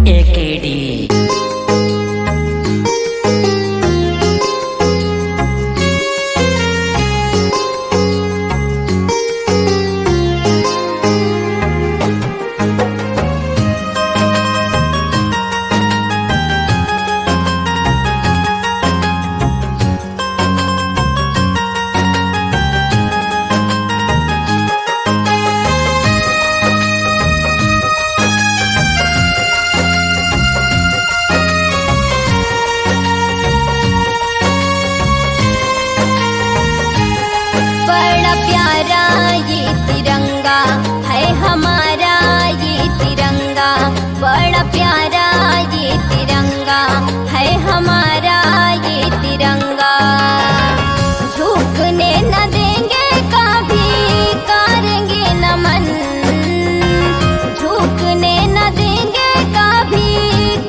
एकेडी बड़ा प्यारा ये तिरंगा है हमारा, ये तिरंगा झुकने न देंगे कभी, करेंगे नमन, झुकने न देंगे कभी,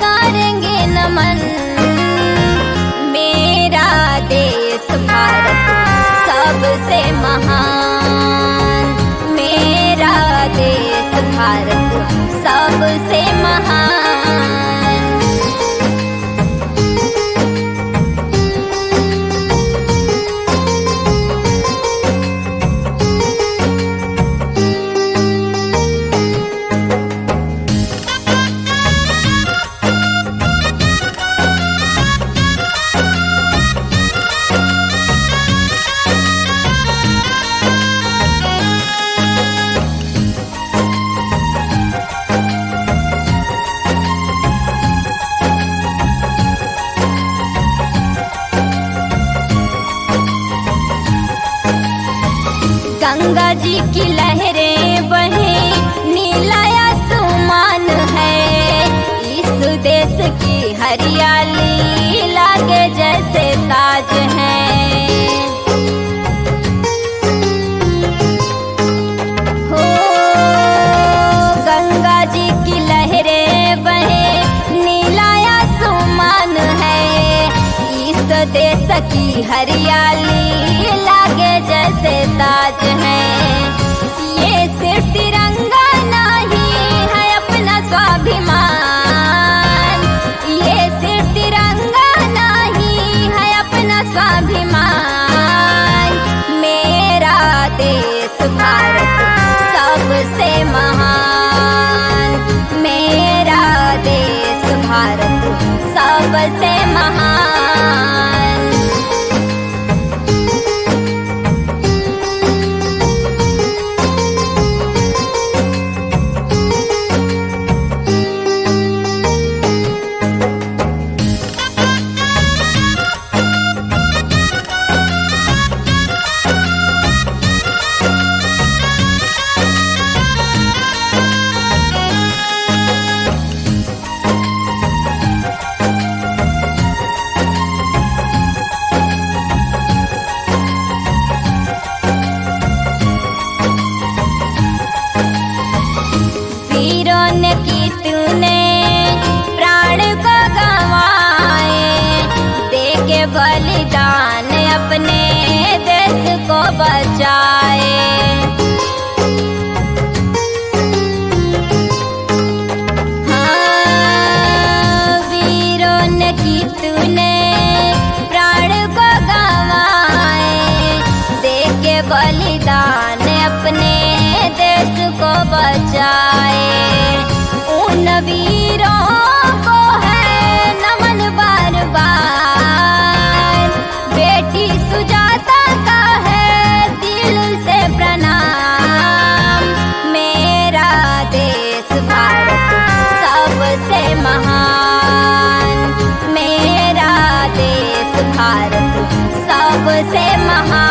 करेंगे नमन। मेरा देश भारत सबसे महान, मेरा देश भारत सबसे महान। गंगा जी की लहरें बहे, नीला आसमान है, इस देश की हरियाली लागे जैसे ताज है। हो गंगा जी की लहरें बहे, नीला आसमान है, इस देश की हरियाली लागे जैसे ताज है। ये सिर्फ तिरंगा नहीं है अपना स्वाभिमान, ये सिर्फ तिरंगा नहीं है अपना स्वाभिमान। मेरा देश भारत सबसे महान, मेरा देश भारत सबसे महान। की तूने प्राण को गंवाए, देके बलिदान अपने देश को बचाए। हाँ, वीरों ने की तूने प्राण को गंवाए, देके बलिदान अपने देश को बचाए। उन वीरों को है नमन बार बार, बेटी सुजाता का है दिल से प्रणाम। मेरा देश भारत सबसे महान, मेरा देश भारत सबसे महान।